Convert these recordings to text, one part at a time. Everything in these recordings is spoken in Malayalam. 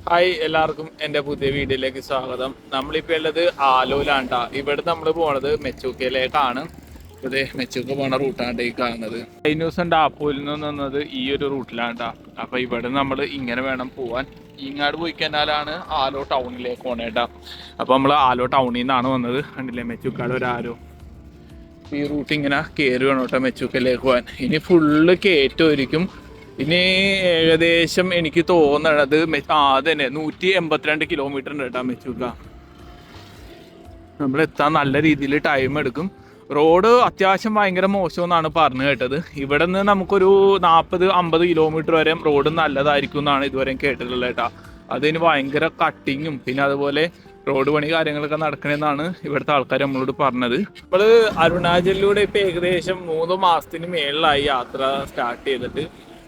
ഹായ് എല്ലാവർക്കും എൻ്റെ പുതിയ വീഡിയോയിലേക്ക് സ്വാഗതം. നമ്മളിപ്പോൾ ഉള്ളത് ആലോയിലാണ് ട്ടാ. ഇവിടെ നമ്മൾ പോണത് മെച്ചൂക്കയിലേക്കാണ്. ഇതേ മെച്ചൂക്ക പോണ റൂട്ടാണ് ഈ കാണുന്നത്. കഴിഞ്ഞ ദിവസം ഡാപ്പോയിൽ നിന്ന് വന്നത് ഈ ഒരു റൂട്ടിലാണ് ട്ടാ. അപ്പോൾ ഇവിടെ നമ്മൾ ഇങ്ങനെ വേണം പോവാൻ. ഇങ്ങാട് പോയി കഴിഞ്ഞാലാണ് ആലോ ടൗണിലേക്ക് പോണേട്ടാ. അപ്പോൾ നമ്മൾ ആലോ ടൗണിൽ നിന്നാണ് വന്നത്. കണ്ടില്ലേ മെച്ചൂക്കാട് ഒരു ആരോ. ഈ റൂട്ട് ഇങ്ങനെ കയറി വേണം കേട്ടോ മെച്ചൂക്കയിലേക്ക് പോകാൻ. ഇനി ഫുള്ള് കയറ്റമായിരിക്കും. ഇനി ഏകദേശം എനിക്ക് തോന്നണത് അതന്നെ 182 കിലോമീറ്റർ ഉണ്ട് കേട്ടോ മെച്ചൂക്ക. നമ്മൾ എത്താൻ നല്ല രീതിയിൽ ടൈം എടുക്കും. റോഡ് അത്യാവശ്യം ഭയങ്കര മോശമെന്നാണ് പറഞ്ഞു കേട്ടത്. ഇവിടെ നിന്ന് നമുക്കൊരു 40-50 കിലോമീറ്റർ വരെ റോഡ് നല്ലതായിരിക്കും എന്നാണ് ഇതുവരെ കേട്ടിട്ടുള്ളത് കേട്ടോ. അതിന് ഭയങ്കര കട്ടിങ്ങും പിന്നെ അതുപോലെ റോഡ് പണി കാര്യങ്ങളൊക്കെ നടക്കണമെന്നാണ് ഇവിടുത്തെ ആൾക്കാർ നമ്മളോട് പറഞ്ഞത്. നമ്മൾ അരുണാചലിലൂടെ ഇപ്പം ഏകദേശം 3 മാസത്തിന് മേളിലായി യാത്ര സ്റ്റാർട്ട് ചെയ്തിട്ട്.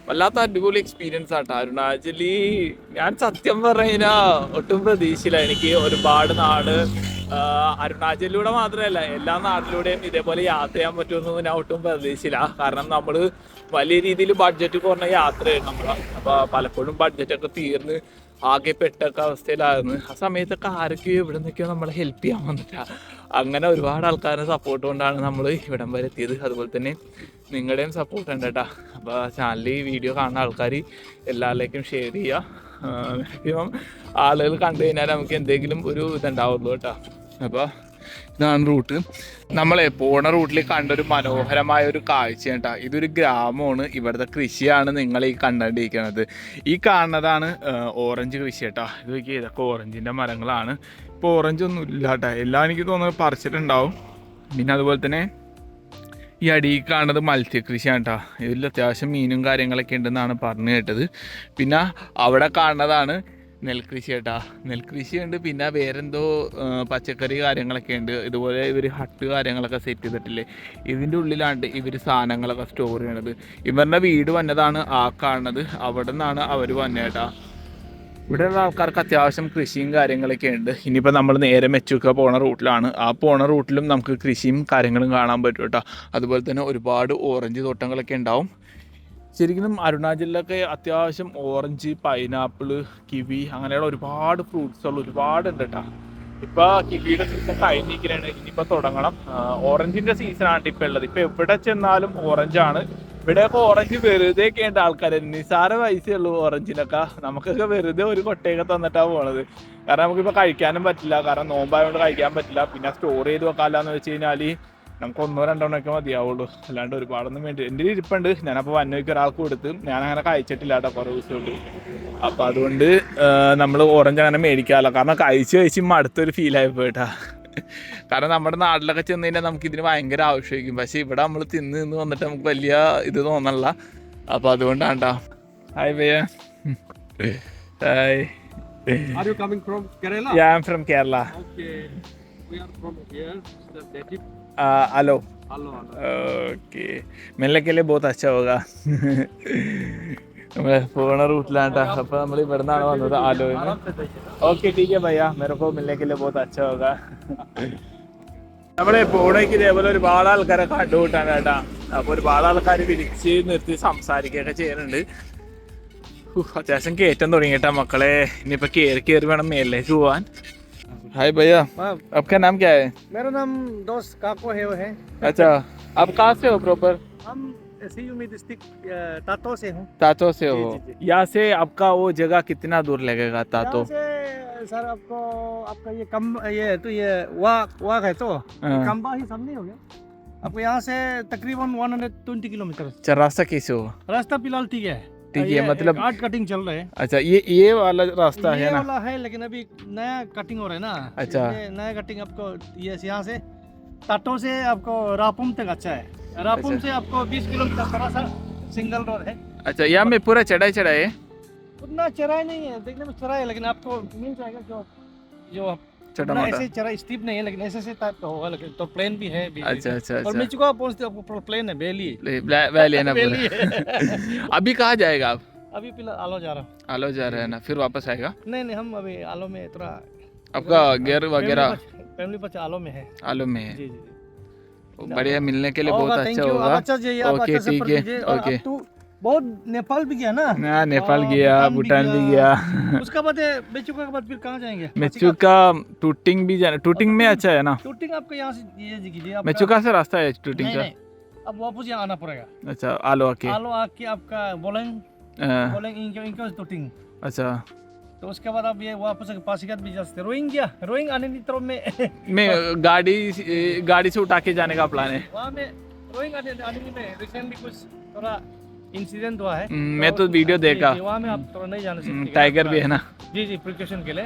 വല്ലാത്ത അടിപൊളി എക്സ്പീരിയൻസ് ആട്ടോ അരുണാചലി. ഞാൻ സത്യം പറഞ്ഞാ ഒട്ടും പ്രതീക്ഷയില്ല. എനിക്ക് ഒരുപാട് നാട് അരുണാചലിലൂടെ മാത്രമല്ല എല്ലാ നാട്ടിലൂടെയും ഇതേപോലെ യാത്ര ചെയ്യാൻ പറ്റുമെന്നൊന്നും ഞാൻ ഒട്ടും പ്രതീക്ഷയില്ല. കാരണം നമ്മൾ വലിയ രീതിയിൽ ബഡ്ജറ്റ് കുറഞ്ഞ യാത്രയായിരുന്നു നമ്മള്. അപ്പോൾ പലപ്പോഴും ബഡ്ജറ്റൊക്കെ തീർന്ന് ആകെ പെട്ടൊക്കെ അവസ്ഥയിലായിരുന്നു. ആ സമയത്തൊക്കെ ആരൊക്കെയോ ഇവിടെ നിന്നൊക്കെയോ നമ്മളെ ഹെൽപ്പ് ചെയ്യാൻ വന്നിട്ടാ. അങ്ങനെ ഒരുപാട് ആൾക്കാരുടെ സപ്പോർട്ട് കൊണ്ടാണ് നമ്മൾ ഇവിടം വരെ എത്തിയത്. അതുപോലെ തന്നെ നിങ്ങളുടെയും സപ്പോർട്ട് ഉണ്ട് കേട്ടോ. അപ്പോൾ ചാനലിൽ വീഡിയോ കാണുന്ന ആൾക്കാർ എല്ലാവരിലേക്കും ഷെയർ ചെയ്യുക. മാക്സിമം ആളുകൾ കണ്ടു കഴിഞ്ഞാൽ നമുക്ക് എന്തെങ്കിലും ഒരു ഇതുണ്ടാവുള്ളൂ കേട്ടോ. അപ്പോൾ ഇതാണ് റൂട്ട്. നമ്മളെ പോണ റൂട്ടിൽ കണ്ടൊരു മനോഹരമായ ഒരു കാഴ്ച കേട്ടോ. ഇതൊരു ഗ്രാമമാണ്. ഇവിടുത്തെ കൃഷിയാണ് നിങ്ങൾ ഈ കണ്ടുകൊണ്ടിരിക്കുന്നത്. ഈ കാണുന്നതാണ് ഓറഞ്ച് കൃഷി കേട്ടോ. ഇതൊക്കെ ഇതൊക്കെ ഓറഞ്ചിൻ്റെ മരങ്ങളാണ്. ഇപ്പോൾ ഓറഞ്ച് ഒന്നും ഇല്ല കേട്ടോ. എല്ലാം എനിക്ക് തോന്നുന്നത് പറിച്ചിട്ടുണ്ടാവും. പിന്നെ അതുപോലെ തന്നെ ഈ അടിയിൽ കാണുന്നത് മത്സ്യകൃഷിയാണ് കേട്ടോ. ഇതിൽ അത്യാവശ്യം മീനും കാര്യങ്ങളൊക്കെ ഉണ്ടെന്നാണ് പറഞ്ഞു കേട്ടത്. പിന്നെ അവിടെ കാണുന്നതാണ് നെൽകൃഷി കേട്ടോ. നെൽകൃഷിയുണ്ട്. പിന്നെ വേറെന്തോ പച്ചക്കറി കാര്യങ്ങളൊക്കെ ഉണ്ട്. ഇതുപോലെ ഇവർ ഹട്ട് കാര്യങ്ങളൊക്കെ സെറ്റ് ചെയ്തിട്ടില്ലേ. ഇതിൻ്റെ ഉള്ളിലാണ് ഇവർ സാധനങ്ങളൊക്കെ സ്റ്റോർ ചെയ്യണത്. ഇവരുടെ വീട് വന്നതാണ് ആ കാണുന്നത്. അവിടെ നിന്നാണ് അവർ വന്നത് കേട്ടോ. ഇവിടെയുള്ള ആൾക്കാർക്ക് അത്യാവശ്യം കൃഷിയും കാര്യങ്ങളൊക്കെ ഉണ്ട്. ഇനിയിപ്പോൾ നമ്മൾ നേരെ മെച്ചൂക്ക പോണ റൂട്ടിലാണ്. ആ പോണ റൂട്ടിലും നമുക്ക് കൃഷിയും കാര്യങ്ങളും കാണാൻ പറ്റും കേട്ടോ. അതുപോലെ തന്നെ ഒരുപാട് ഓറഞ്ച് തോട്ടങ്ങളൊക്കെ ഉണ്ടാവും. ശരിക്കും അരുണാചലിലൊക്കെ അത്യാവശ്യം ഓറഞ്ച്, പൈനാപ്പിള്, കിവി അങ്ങനെയുള്ള ഒരുപാട് ഫ്രൂട്ട്സുകൾ ഒരുപാടുണ്ട് കേട്ടോ. ഇപ്പോൾ കിവിയുടെ സീസൺ കഴിഞ്ഞിരിക്കുകയാണ്. ഇനിയിപ്പോൾ തുടങ്ങണം. ഓറഞ്ചിൻ്റെ സീസണാണ് ഇപ്പോൾ ഉള്ളത്. ഇപ്പോൾ എവിടെ ചെന്നാലും ഓറഞ്ചാണ്. ഇവിടെയൊക്കെ ഓറഞ്ച് വെറുതെ ഒക്കെ ഉണ്ട് ആൾക്കാർ. നിസാര പൈസയുള്ളൂ ഓറഞ്ചിനൊക്കെ. നമുക്കൊക്കെ വെറുതെ ഒരു കൊട്ടയൊക്കെ തന്നിട്ടാണ് പോണത്. കാരണം നമുക്കിപ്പോൾ കഴിക്കാനും പറ്റില്ല. കാരണം നോമ്പായതുകൊണ്ട് കഴിക്കാൻ പറ്റില്ല. പിന്നെ സ്റ്റോർ ചെയ്ത് വെക്കാമെന്ന് വെച്ച് കഴിഞ്ഞാൽ നമുക്ക് 1-2 ഒക്കെ മതിയാവുള്ളൂ. അല്ലാണ്ട് ഒരുപാടൊന്നും വേണ്ടി. എൻ്റെ ഇരിപ്പുണ്ട്. ഞാനപ്പോൾ വന്നോയ്ക്ക് ഒരാൾക്ക് കൊടുത്ത് ഞാൻ അങ്ങനെ കഴിച്ചിട്ടില്ല കേട്ടോ കുറേ ദിവസമുണ്ട്. അപ്പോൾ അതുകൊണ്ട് നമ്മൾ ഓറഞ്ച് അങ്ങനെ മേടിക്കാമല്ലോ. കാരണം കഴിച്ച് മടുത്തൊരു ഫീലായി പോയിട്ടാ. കാരണം നമ്മുടെ നാട്ടിലൊക്കെ ചെന്ന് കഴിഞ്ഞാൽ നമുക്ക് ഇതിന് ഭയങ്കര ആവശ്യമായിരിക്കും. പക്ഷേ ഇവിടെ നമ്മൾ തിന്ന് വന്നിട്ട് നമുക്ക് വലിയ ഇത് തോന്നല്ല. അപ്പോൾ അതുകൊണ്ടാണ് കേട്ടോ. ഹായ് ഭയ്യ. Hi. Are you coming from Kerala? Yeah, I'm from Kerala. Okay. We are from here. The native. Hello. Hello. Okay. मिलने के लिए बहुत अच्छा होगा. നമ്മൾ പോണ റൂട്ടിലാണ് കേട്ടോ. അപ്പോൾ നമ്മൾ ഇവിടെ നിന്നാണ് വന്നത് ആലോയിൽ. ഓക്കെ ठीक है भैया. मेरे को मिलने के लिए बहुत अच्छा होगा. നമ്മളെ പോണേക്ക് ഇതേപോലെ ഒരുപാട് ആൾക്കാരെ കണ്ടുകൂട്ടാണ് കേട്ടോ. അപ്പോൾ ഒരുപാട് ആൾക്കാർ വിളിച്ച് നിർത്തി സംസാരിക്കുകയൊക്കെ ചെയ്യുന്നുണ്ട്. അത്യാവശ്യം കയറ്റം തുടങ്ങി കേട്ടോ മക്കളെ. ഇനിയിപ്പോൾ കയറി വേണം മേലിലേക്ക് പോവാൻ. हाय भैया, आपका नाम क्या है? मेरा नाम दोस्त काको है। अच्छा, आप कहाँ से हो प्रॉपर? हम सीयू में डिस्ट्रिक्ट तातो से हूँ। तातो से हो? जी। यहाँ से आपका वो जगह कितना दूर लगेगा तातो? यहाँ से सर आपका ये कम ये तो ये वाक है तो कम्बा ही सामने हो गया। आपको यहाँ से तकरीबन 120 किलोमीटर। अच्छा, रास्ता कैसे हो? रास्ता फिलहाल ठीक है मतलब आर्ट कटिंग चल रहा है। अच्छा, ये वाला रास्ता है ना? ये वाला है लेकिन अभी नया कटिंग हो रहा है ना। अच्छा, नया कटिंग आपको ये यहाँ से टाटो से आपको रापुम तक अच्छा है। रापुम से आपको 20 किलोमीटर थोड़ा सा सिंगल रोड है। अच्छा, यहाँ में पूरा चढ़ाई है? उतना चढ़ाई नहीं है, देखने में चढ़ाई है लेकिन आपको मिल जाएगा जो छोटा मोटा ऐसे चढ़ाई स्टीप नहीं है लेकिन ऐसे टाइप का होगा। लेकिन तो प्लेन भी है। अच्छा। और मिचुका पहुंचते आपको प्लेन है, वैली वैली है ना वैली पूरा? है। अभी कहाँ जाएगा आप? अभी फिलहाल आलो जा रहा हूँ। आलो जा रहे हैं ना, फिर वापस आएगा? नहीं हम अभी आलो में थोड़ा आपका गियर वगैरह फैमिली बच्चा आलो में है। आलो में है? जी। बढ़िया, मिलने के लिए बहुत अच्छा होगा. अच्छा जी, आप ओके अच्छा से ठीक है. पढ़ लीजिए और ओके. up to बहुत नेपाल भी गया ना। हाँ, नेपाल गया, भूटान भी भूटान भी गया। गया। उसका बाद मेचुका के बाद फिर कहाँ जाएंगे? मेचुका टूटिंग भी जाना, टूटिंग में अच्छा है ना। शूटिंग आपको यहाँ से ये कीजिए आपका। मेचुका से रास्ता है टूटिंग नहीं का। नहीं, अब वापस यहाँ आना पड़ेगा। अच्छा, आलो आके। आलो आके आपका बोलेंग हाँ, बोलेंग इनका शूटिंग। अच्छा, तो उसके बाद आप ये वापस पासीघाट भी जा सकते हैं। रोहिंग्या रोहिंग आने की तरफ में मैं गाड़ी से उठा के जाने का प्लान है। वहाँ में रोहिंग आने में रिसेंटली कुछ थोड़ा इंसिडेंट हुआ है। मैं तो वीडियो देखा। वहाँ में आप थोड़ा नहीं जाने सकते। टाइगर भी है ना। जी जी, प्रिकॉशन के लिए।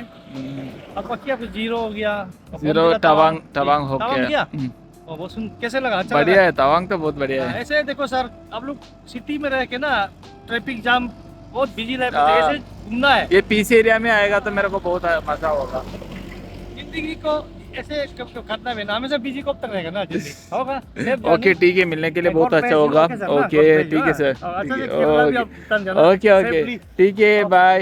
अब बाकी आपको जीरो हो गया, जीरो तवांग हो गया। और वो सुन कैसे लगा? अच्छा बढ़िया लगा? है, तवांग तो बहुत बढ़िया है। ऐसे देखो सर, आप लोग सिटी में रह के ना ट्रैफिक जाम बहुत बिजी रहते हाँ। हैं, ऐसे घूमना है। ये पीस एरिया में आएगा तो मेरे को बहुत मजा होगा। जिंदगी को ऐसे कब खतना में ना हमेशा बिजी कब तक रहेगा ना जिंदगी, होगा। ओके ठीक है, मिलने के लिए बहुत अच्छा होगा। ओके ठीक है सर, ഓക്കെ ഓക്കെ ടീക്കേ ബൈ.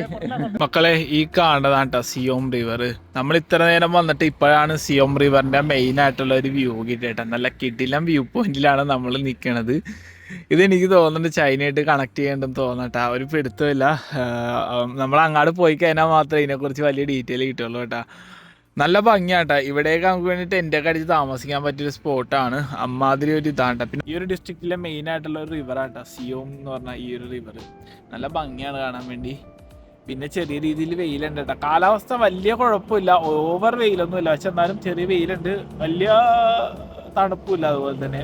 മക്കളെ, ഈ കാണുന്നതാണ് കേട്ടോ സിയോം റിവർ. നമ്മൾ ഇത്ര നേരം വന്നിട്ട് ഇപ്പോഴാണ് സിയോം റിവറിന്റെ മെയിൻ ആയിട്ടുള്ള ഒരു വ്യൂ കിട്ടിയിട്ടാ. നല്ല കിടിലം വ്യൂ പോയിന്റിലാണ് നമ്മൾ നിൽക്കണത്. ഇതെനിക്ക് തോന്നുന്നുണ്ട് ചൈനയായിട്ട് കണക്ട് ചെയ്യേണ്ടെന്ന് തോന്നട്ടാ. ഒരു പിടുത്തമില്ല. നമ്മൾ അങ്ങോട്ട് പോയി കഴിഞ്ഞാൽ മാത്രമേ ഇതിനെക്കുറിച്ച് വലിയ ഡീറ്റെയിൽ കിട്ടുള്ളൂ കേട്ടോ. നല്ല ഭംഗിയാട്ടാ. ഇവിടേക്ക് നമുക്ക് വേണ്ടി ടെൻ്റൊക്കെ അടിച്ച് താമസിക്കാൻ പറ്റിയൊരു സ്പോട്ടാണ്. അമ്മാതിരി ഒരു ഇതാണ്ട. പിന്നെ ഈ ഒരു ഡിസ്ട്രിക്റ്റിലെ മെയിൻ ആയിട്ടുള്ള ഒരു റിവറാട്ടാ സിയോം എന്ന് പറഞ്ഞാൽ ഈ ഒരു റിവർ. നല്ല ഭംഗിയാണ് കാണാൻ വേണ്ടി. പിന്നെ ചെറിയ രീതിയിൽ വെയിലുണ്ട് കേട്ടോ. കാലാവസ്ഥ വലിയ കുഴപ്പമില്ല, ഓവർ വെയിലൊന്നുമില്ല. പക്ഷെ എന്നാലും ചെറിയ വെയിലുണ്ട്, വലിയ തണുപ്പില്ല. അതുപോലെ തന്നെ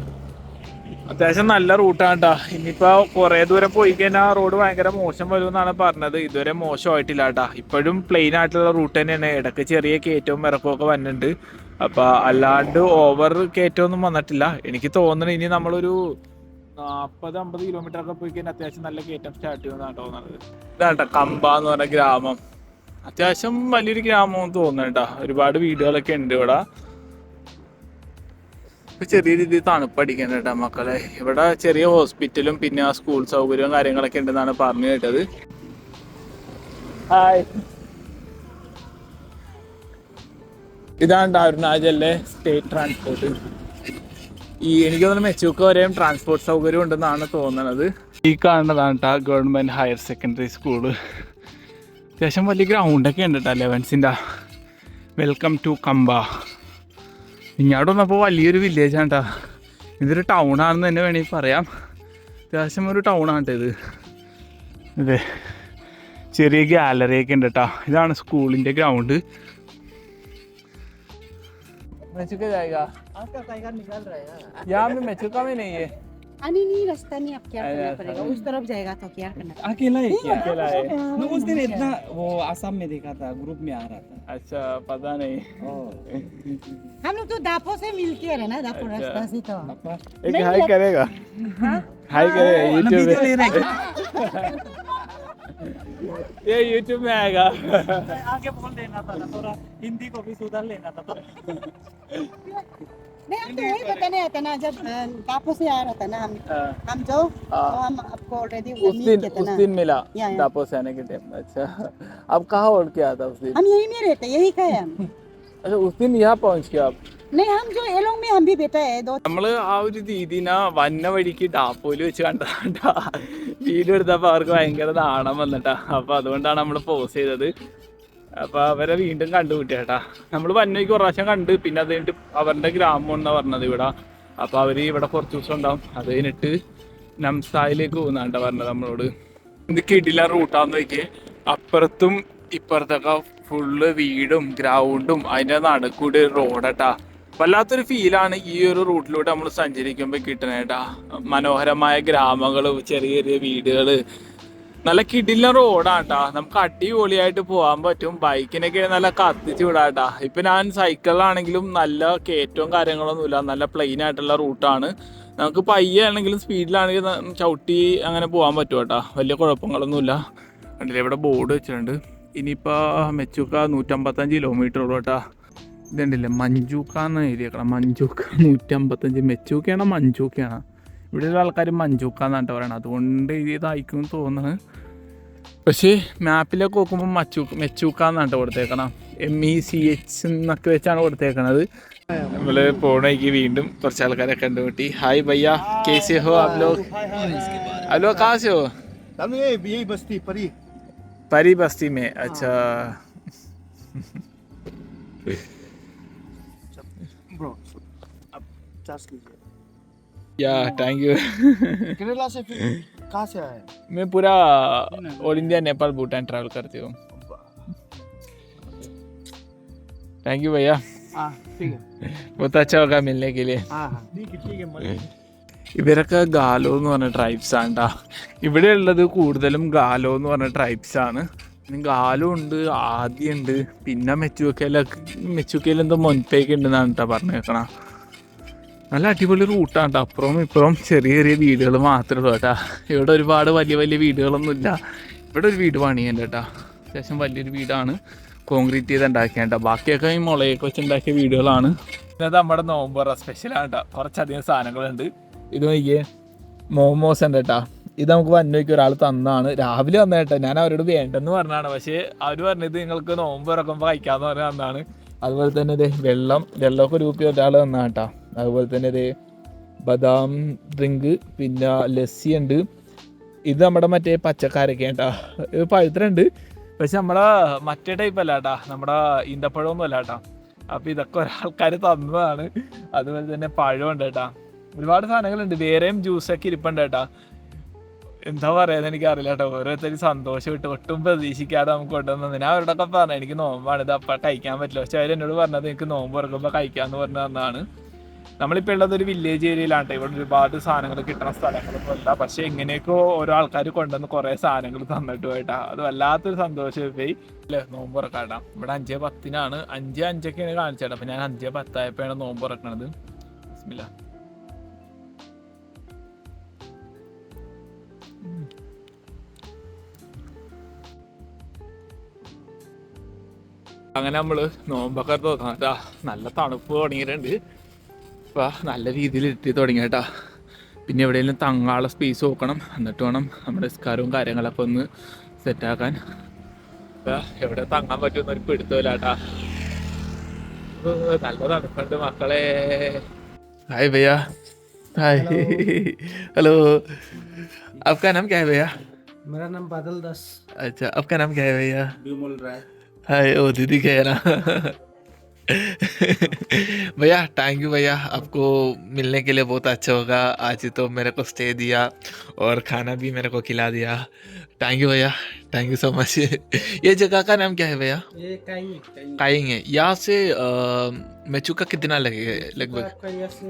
അത്യാവശ്യം നല്ല റൂട്ടാണ് കേട്ടോ. ഇനിയിപ്പോ കുറെ ദൂരം പോയി കഴിഞ്ഞാൽ റോഡ് ഭയങ്കര മോശം വരുമെന്നാണ് പറഞ്ഞത്. ഇതുവരെ മോശമായിട്ടില്ല കേട്ടോ. ഇപ്പോഴും പ്ലെയിൻ ആയിട്ടുള്ള റൂട്ട് തന്നെയാണ്. ഇടയ്ക്ക് ചെറിയ കയറ്റവും ഇറക്കവും ഒക്കെ വന്നിട്ടുണ്ട്. അപ്പൊ അല്ലാണ്ട് ഓവർ കയറ്റമൊന്നും വന്നിട്ടില്ല. എനിക്ക് തോന്നുന്നു ഇനി നമ്മളൊരു 40-50 കിലോമീറ്റർ ഒക്കെ പോയി കഴിഞ്ഞാൽ അത്യാവശ്യം നല്ല കയറ്റം സ്റ്റാർട്ട് ചെയ്യുമെന്നാണ് തോന്നുന്നത്. ഇതാട്ടോ കമ്പ എന്ന് പറഞ്ഞ ഗ്രാമം. അത്യാവശ്യം വലിയൊരു ഗ്രാമം തോന്നുന്നു കേട്ടോ. ഒരുപാട് വീടുകളൊക്കെ ഉണ്ട് ഇവിടെ. ചെറിയ രീതിയിൽ തണുപ്പടിക്കണം കേട്ടോ മക്കളെ. ഇവിടെ ചെറിയ ഹോസ്പിറ്റലും പിന്നെ സ്കൂൾ സൗകര്യവും കാര്യങ്ങളൊക്കെ ഉണ്ടെന്നാണ് പറഞ്ഞു കേട്ടത്. ഹായ്, ഇതാണ് അരുണാചലിലെ സ്റ്റേറ്റ് ട്രാൻസ്പോർട്ട്. എനിക്ക് തോന്നുന്നു മെച്ചൂക്ക വരെയും ട്രാൻസ്പോർട്ട് സൗകര്യം ഉണ്ടെന്നാണ് തോന്നുന്നത്. ഈ കാണുന്നതാണ് കേട്ടോ ഗവൺമെന്റ് ഹയർ സെക്കൻഡറി സ്കൂള്. അത്യാവശ്യം വലിയ ഗ്രൗണ്ടൊക്കെ ഉണ്ട് കേട്ടോ 11th. Welcome to Kampa. ഇങ്ങോട്ട് വന്നപ്പോൾ വലിയൊരു വില്ലേജാണ് കേട്ടോ. ഇതൊരു ടൗണാണെന്ന് തന്നെ വേണമെങ്കിൽ പറയാം. അത്യാവശ്യം ഒരു ടൗണാണ് ഇത്. അതെ, ചെറിയ ഗാലറിയൊക്കെ ഉണ്ട് കേട്ടോ. ഇതാണ് സ്കൂളിൻ്റെ ഗ്രൗണ്ട്. മെച്ചൂക്ക जाएगा आपका टाइगर निकल रहा है। यहाँ में मेचुका में नहीं है। नहीं रास्ता नहीं, अब क्या करना पड़ेगा? उस तरफ जाएगा तो क्या करना? अकेला है क्या? अकेला है। मैं उस दिन इतना वो आसाम में देखा था, ग्रुप में आ रहा था। अच्छा, पता नहीं। हम लोग तो दापो से मिलके रहे ना, दापो अच्छा। रास्ता से तो। एक हाई करेगा, हाई करेगा यूट्यूब वीडियो ले रहे में। ये यूट्यूब में आएगा। आगे बोल देना था ना, थोड़ा हिंदी को भी सुधार लेना था। नहीं, हम तो वही बताने आते ना, जब दापो से आ रहा था ना हम जो तो हम आपको ऑलरेडी उस दिन मिला या। दापो से आने के टाइम। अच्छा, अब कहाँ ओढ़ के आता उस दिन? हम यही में रहते, यही का है हम। अच्छा, उस दिन यहाँ पहुँच गया आप? नहीं, हम जो एलोंग में हम भी बैठा है दो। നമ്മള് ആ ഒരു രീതിന വന്ന വഴിക്ക് ഡാപ്പോയില് വെച്ച് കണ്ടതാ. വീഡിയോ എടുത്തപ്പോ അവർക്ക് ഭയങ്കര നാണം വന്നിട്ടാ. അപ്പൊ അതുകൊണ്ടാണ് നമ്മൾ പോസ് ചെയ്തത്. അപ്പൊ അവരെ വീണ്ടും കണ്ടുപിടിച്ചേട്ടാ. നമ്മള് വന്നവയ്ക്ക് ഒരു പ്രാവശ്യം കണ്ട്, പിന്നെ അത് കഴിഞ്ഞിട്ട് അവരുടെ ഗ്രാമം എന്നാ പറഞ്ഞത് ഇവിടെ. അപ്പൊ അവര് ഇവിടെ കുറച്ച് ദിവസം ഉണ്ടാവും. അത് കഴിഞ്ഞിട്ട് നംസായിലേക്ക് പോകുന്നാണ്ട പറഞ്ഞത് നമ്മളോട്. ഇത് കിടില റൂട്ടാന്ന് നോക്കിയേ. അപ്പുറത്തും ഇപ്പുറത്തൊക്കെ ഫുള്ള് വീടും ഗ്രൗണ്ടും അതിന്റെ നടുക്കൂടി റോഡട്ടാ. വല്ലാത്തൊരു ഫീലാണ് ഈ ഒരു റൂട്ടിലൂടെ നമ്മൾ സഞ്ചരിക്കുമ്പോൾ കിട്ടണേട്ടാ. മനോഹരമായ ഗ്രാമങ്ങള്, ചെറിയ ചെറിയ വീടുകള്, നല്ല കിടില റോഡാട്ടാ. നമുക്ക് അടിപൊളിയായിട്ട് പോകാൻ പറ്റും. ബൈക്കിനൊക്കെ നല്ല കത്തിച്ച് വിടാട്ടാ. ഇപ്പൊ ഞാൻ സൈക്കിളിലാണെങ്കിലും നല്ല കയറ്റവും കാര്യങ്ങളൊന്നുമില്ല, നല്ല പ്ലെയിൻ ആയിട്ടുള്ള റൂട്ടാണ്. നമുക്ക് പയ്യെ ആണെങ്കിലും സ്പീഡിലാണെങ്കിലും ചവിട്ടി അങ്ങനെ പോകാൻ പറ്റും കേട്ടാ. വലിയ കുഴപ്പങ്ങളൊന്നുമില്ല. കണ്ടില്ലേ, ഇവിടെ ബോർഡ് വെച്ചിട്ടുണ്ട്. ഇനിയിപ്പോൾ മെച്ചൂക്ക 155 കിലോമീറ്റർ ഉള്ളൂ കേട്ടാ. ഇതുണ്ടല്ലേ മഞ്ചൂക്ക എന്ന് എഴുതിയേക്കണം. മഞ്ചൂക്ക 155. മെച്ചൂക്കയാണോ മഞ്ചൂക്കയാണോ? ഇവിടെയുള്ള ആൾക്കാർ മഞ്ചൂക്ക എന്നാണ് പറയണം. അതുകൊണ്ട് എഴുതിയതായിരിക്കും തോന്നുന്നത്. പക്ഷേ മാപ്പിലൊക്കെ നോക്കുമ്പോൾ മെച്ചൂക്ക എന്നാണ് കൊടുത്തേക്കണം. MECH എന്നൊക്കെ വെച്ചാണ് കൊടുത്തേക്കണത്. നമ്മൾ പോണേക്ക് വീണ്ടും കുറച്ച് ആൾക്കാരെ കണ്ടുമുട്ടി. ഹായ് ഭയ്യ, കേസേ ഹോ ആപ് ലോഗ്? आप लोग कहाँ से हो? सामने यही बस्ती परी परी बस्ती में अच्छा ब्रो अब 50 लीजिए या थैंक यू केरला से फिर कहाँ से आए मैं पूरा all India Nepal Bhutan travel करती हूँ थैंक यू भैया हाँ ठीक है बहुत अच्छा होगा मिलने के लिए हाँ हाँ ठीक है ഇവരൊക്കെ ഗാലോ എന്ന് പറഞ്ഞ ട്രൈബ്സ് ആണ് കേട്ടോ. ഇവിടെ ഉള്ളത് കൂടുതലും ഗാലോ എന്ന് പറഞ്ഞ ട്രൈബ്സ് ആണ്. ഗാലോ ഉണ്ട്, ആദ്യമുണ്ട്, പിന്നെ മെച്ചുക്കയിൽ എന്തോ മൊൻപേക്ക് ഉണ്ടെന്നാണ് കേട്ടോ പറഞ്ഞേക്കണം. നല്ല അടിപൊളി റൂട്ടാണ് കേട്ടോ. അപ്പുറവും ഇപ്പുറവും ചെറിയ ചെറിയ വീടുകൾ മാത്രമേ ഉള്ളൂ കേട്ടോ. ഇവിടെ ഒരുപാട് വലിയ വലിയ വീടുകളൊന്നുമില്ല. ഇവിടെ ഒരു വീട് പണിയുണ്ട് കേട്ടോ. അത്യാവശ്യം വലിയൊരു വീടാണ്, കോൺക്രീറ്റ് ചെയ്ത് ഉണ്ടാക്കിയ കേട്ടോ. ബാക്കിയൊക്കെ ഈ മുളയൊക്കെ വെച്ച് ഉണ്ടാക്കിയ വീടുകളാണ്. ഇത് നമ്മുടെ നോമ്പറ സ്പെഷ്യലാണ് കേട്ടോ. കുറച്ചധികം സാധനങ്ങളുണ്ട്. ഇത് നോക്കിയേ, മോമോസ് ഉണ്ട് കേട്ടോ. ഇത് നമുക്ക് വന്നോയ്ക്ക് ഒരാൾ തന്നാണ്, രാവിലെ വന്ന കേട്ടോ. ഞാൻ അവരോട് വേണ്ടെന്ന് പറഞ്ഞാണ്, പക്ഷേ അവർ പറഞ്ഞത് നിങ്ങൾക്ക് നോമ്പ് ഇറക്കുമ്പോൾ കഴിക്കാമെന്ന് പറഞ്ഞ് തന്നാണ്. അതുപോലെ തന്നെ ഇതേ വെള്ളമൊക്കെ രൂപ ഒരാൾ തന്നാണ് കേട്ടോ. അതുപോലെ തന്നെ ഇതേ ബദാം ഡ്രിങ്ക്, പിന്നെ ലസ്സി ഉണ്ട്. ഇത് നമ്മുടെ മറ്റേ പച്ചക്കാരൊക്കെ കേട്ടോ. ഇത് പഴുത്തരുണ്ട്, പക്ഷെ നമ്മുടെ മറ്റേ ടൈപ്പ് അല്ല കേട്ടോ, നമ്മുടെ ഈന്തപ്പഴമൊന്നും അല്ല കേട്ടോ. അപ്പോൾ ഇതൊക്കെ ഒരാൾക്കാർ തന്നതാണ്. അതുപോലെ തന്നെ പഴമുണ്ട് കേട്ടോ. ഒരുപാട് സാധനങ്ങളുണ്ട്. വേറെയും ജ്യൂസൊക്കെ ഇരിപ്പുണ്ട് കേട്ടോ. എന്താ പറയാന്ന് എനിക്കറിയില്ല കേട്ടോ. ഓരോരുത്തരും സന്തോഷം ഇട്ട് ഒട്ടും പ്രതീക്ഷിക്കാതെ നമുക്ക് കൊണ്ടുവന്നത്. ഞാൻ അവരോടൊക്കെ പറഞ്ഞു എനിക്ക് നോമ്പാണ്, ഇത് അപ്പം കഴിക്കാൻ പറ്റില്ല. പക്ഷെ അവർ എന്നോട് പറഞ്ഞത് എനിക്ക് നോമ്പ് തുറക്കുമ്പോൾ കഴിക്കാമെന്ന് പറഞ്ഞു തന്നതാണ്. നമ്മളിപ്പോൾ ഉള്ളത് ഒരു വില്ലേജ് ഏരിയയിലാണ് കേട്ടോ. ഇവിടെ ഒരുപാട് സാധനങ്ങൾ കിട്ടുന്ന സ്ഥലങ്ങളൊന്നും അല്ല. പക്ഷേ എങ്ങനെയൊക്കെ ഓരോ ആൾക്കാർ കൊണ്ടുവന്ന് കുറേ സാധനങ്ങൾ തന്നിട്ട് പോയിട്ടാ. അത് വല്ലാത്തൊരു സന്തോഷം പോയി അല്ലേ. നോമ്പ് തുറക്കാട്ടാ. ഇവിടെ 5:10 5:05 കാണിച്ചേട്ടാ. അപ്പം ഞാൻ 5:10 നോമ്പ് തുറക്കണത്. ബിസ്മില്ലാ. അങ്ങനെ നമ്മൾ നോമ്പൊക്കെ തോന്നാം കേട്ടാ. നല്ല തണുപ്പ് തുടങ്ങിയിട്ടുണ്ട്. ഇപ്പം നല്ല രീതിയിൽ എത്തി തുടങ്ങി കേട്ടാ. പിന്നെ എവിടെയെങ്കിലും തങ്ങാനുള്ള സ്പേസ് നോക്കണം, എന്നിട്ട് വേണം നമ്മുടെ നിസ്കാരവും കാര്യങ്ങളൊക്കെ ഒന്ന് സെറ്റാക്കാൻ. ഇപ്പം എവിടെ തങ്ങാൻ പറ്റുമെന്നൊരു പിടുത്തമില്ല കേട്ടാ. നല്ല തണുപ്പുണ്ട് മക്കളെ. ഹായ് ഭയ്യ. ഹായ്, हेलो, आपका नाम क्या है भैया? मेरा नाम बादल दास। अच्छा, आपका नाम क्या है भैया? विमल राय। हाय, ओ दीदी क्या है ना. भैया थैंक यू भैया, आपको मिलने के लिए बहुत अच्छा होगा. आज तो मेरे को स्टे दिया और खाना भी मेरे को खिला दिया. थैंक यू भैया, थैंक यू सो मच. ये जगह का नाम क्या है भैया? ये काइंग है. यहाँ से मेचुका कितना लगेगा लगभग? आपका यहाँ से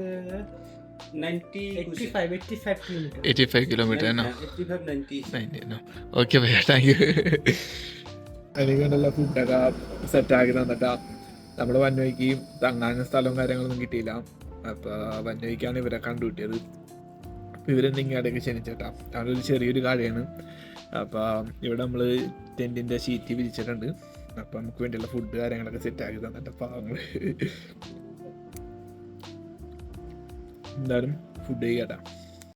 85 किलोमीटर है ना. 90 ना. ഓക്കെ ഭയ്യ, താങ്ക് യു. എനിക്കുണ്ടല്ലോ ഫുഡൊക്കെ സെറ്റാക്കി തന്നിട്ടാ. നമ്മൾ വന്നോയ്ക്ക് തങ്ങാനും സ്ഥലവും കാര്യങ്ങളൊന്നും കിട്ടിയില്ല. അപ്പോൾ വന്നോയ്ക്കാണ് ഇവരെ കണ്ടുകിട്ടിയത്. അപ്പോൾ ഇവരെന്തെങ്കിലും ഇടയ്ക്ക് ക്ഷണിച്ചേട്ടാ. അവിടെ ഒരു ചെറിയൊരു കടയാണ്. അപ്പോൾ ഇവിടെ നമ്മൾ ടെൻറ്റിൻ്റെ ഷീറ്റ് വിരിച്ചിട്ടുണ്ട്. അപ്പോൾ നമുക്ക് വേണ്ടിയുള്ള ഫുഡ് കാര്യങ്ങളൊക്കെ സെറ്റാക്കി തന്നിട്ട് പാവങ്ങൾ എന്തായാലും ഫുഡ് കഴിക്കട്ടാ.